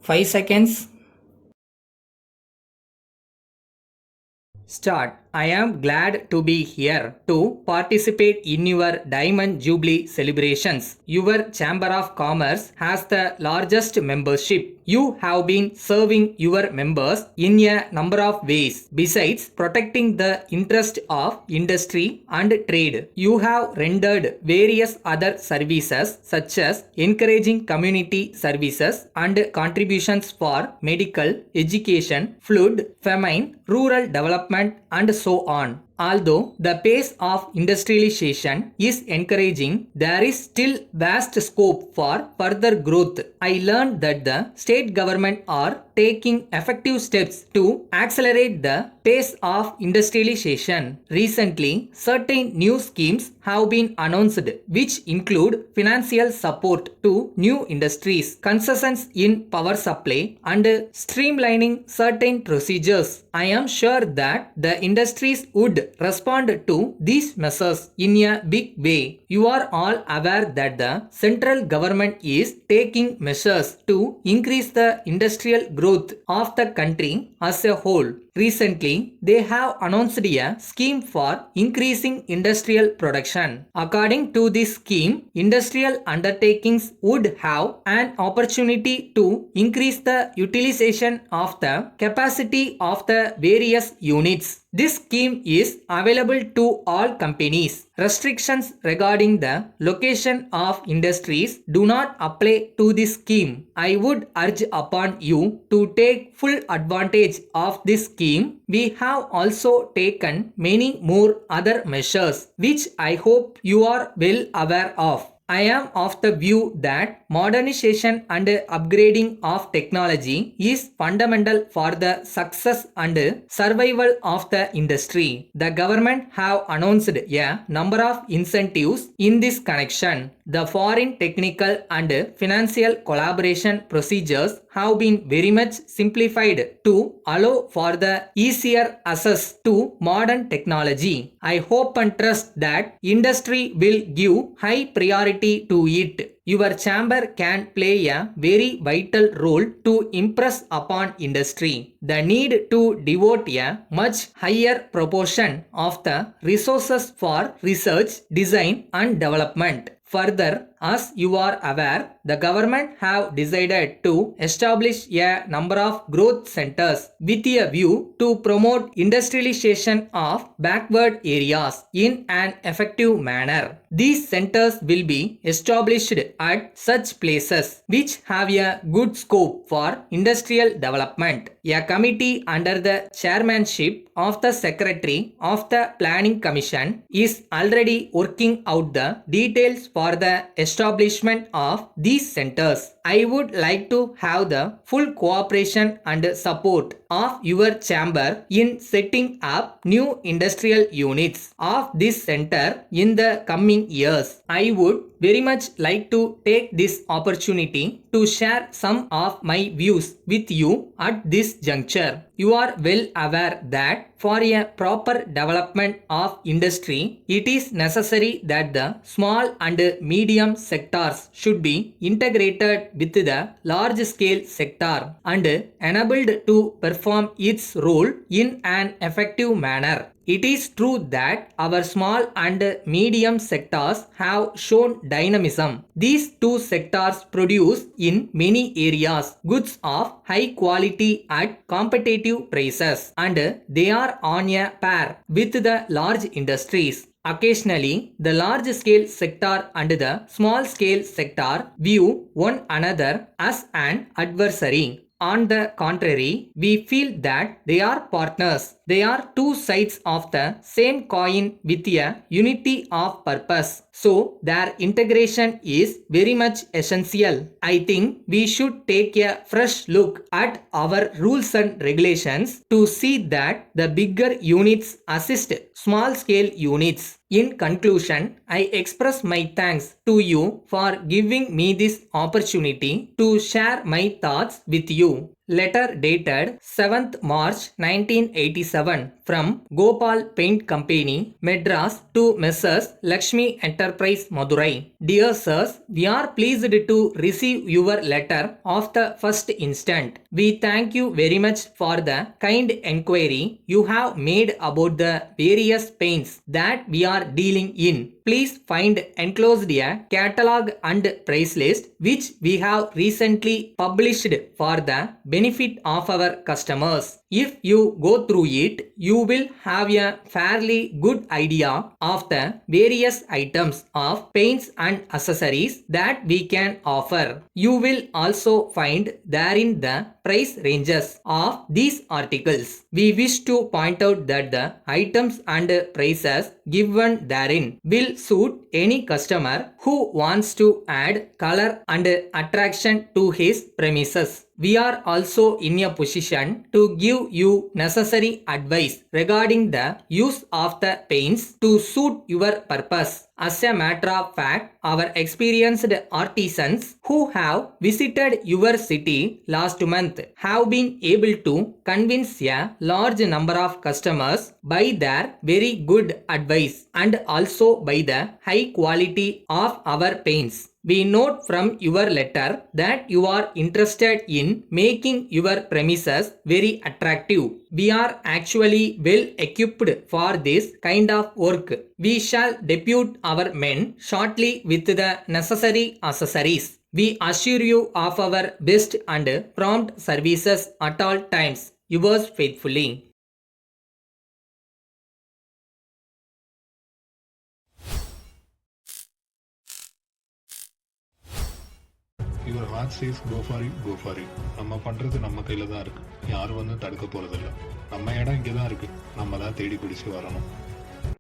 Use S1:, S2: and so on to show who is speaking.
S1: 5 seconds. Start. I am glad to be here to participate in your Diamond Jubilee celebrations. Your Chamber of Commerce has the largest membership. You have been serving your members in a number of ways. Besides protecting the interest of industry and trade, you have rendered various other services such as encouraging community services and contributions for medical, education, flood, famine, rural development and so on. Although the pace of industrialization is encouraging, there is still vast scope for further growth. I learned that the state government are taking effective steps to accelerate the pace of industrialization. Recently, certain new schemes have been announced which include financial support to new industries, concessions in power supply and streamlining certain procedures. I am sure that the industries would respond to these measures in a big way. You are all aware that the central government is taking measures to increase the industrial growth of the country as a whole. Recently, they have announced a scheme for increasing industrial production. According to this scheme, industrial undertakings would have an opportunity to increase the utilization of the capacity of the various units. This scheme is available to all companies. Restrictions regarding the location of industries do not apply to this scheme. I would urge upon you to take full advantage of this scheme. We have also taken many more other measures which I hope you are well aware of. I am of the view that modernization and upgrading of technology is fundamental for the success and survival of the industry. The government have announced a number of incentives in this connection. The foreign technical and financial collaboration procedures have been very much simplified to allow for the easier access to modern technology. I hope and trust that industry will give high priority to it. Your chamber can play a very vital role to impress upon industry. The need to devote a much higher proportion of the resources for research, design and development. Further, as you are aware, the government have decided to establish a number of growth centers with a view to promote industrialization of backward areas in an effective manner. These centers will be established at such places which have a good scope for industrial development. A committee under the chairmanship of the Secretary of the Planning Commission is already working out the details for the establishment of these centers. I would like to have the full cooperation and support of your chamber in setting up new industrial units of this center in the coming years. I would very much like to take this opportunity to share some of my views with you at this juncture. You are well aware that for a proper development of industry, it is necessary that the small and medium sectors should be integrated with the large scale sector and enabled to perform its role in an effective manner. It is true that our small and medium sectors have shown dynamism. These two sectors produce in many areas goods of high quality at competitive prices and they are on a par with the large industries. Occasionally, the large scale sector and the small scale sector view one another as an adversary. On the contrary, we feel that they are partners. They are two sides of the same coin with a unity of purpose. So, their integration is very much essential. I think we should take a fresh look at our rules and regulations to see that the bigger units assist small scale units. In conclusion, I express my thanks to you for giving me this opportunity to share my thoughts with you. Letter dated 7th March 1987 from Gopal Paint Company, Madras to Messrs. Lakshmi Enterprise, Madurai. Dear sirs, we are pleased to receive your letter of the first instant. We thank you very much for the kind enquiry you have made about the various paints that we are dealing in. Please find enclosed a catalog and price list which we have recently published for the benefit of our customers. If you go through it, you will have a fairly good idea of the various items of paints and accessories that we can offer. You will also find therein the price ranges of these articles. We wish to point out that the items and prices given therein will suit any customer who wants to add color and attraction to his premises. We are also in a position to give you necessary advice regarding the use of the paints to suit your purpose. As a matter of fact, our experienced artisans who have visited your city last month have been able to convince a large number of customers by their very good advice and also by the high quality of our paints. We note from your letter that you are interested in making your premises very attractive. We are actually well equipped for this kind of work. We shall depute our men shortly with the necessary accessories. We assure you of our best and prompt services at all times. Yours faithfully.
S2: Your heart says go for it, go for it. நம்ம பண்றது நம்ம கையில தான் இருக்கு. யாரும் வந்து தடுக்க போறதில்ல. நம்ம இடம் இங்கே தான் இருக்கு. நம்ம தான் தேடி பிடிச்சு வரணும்.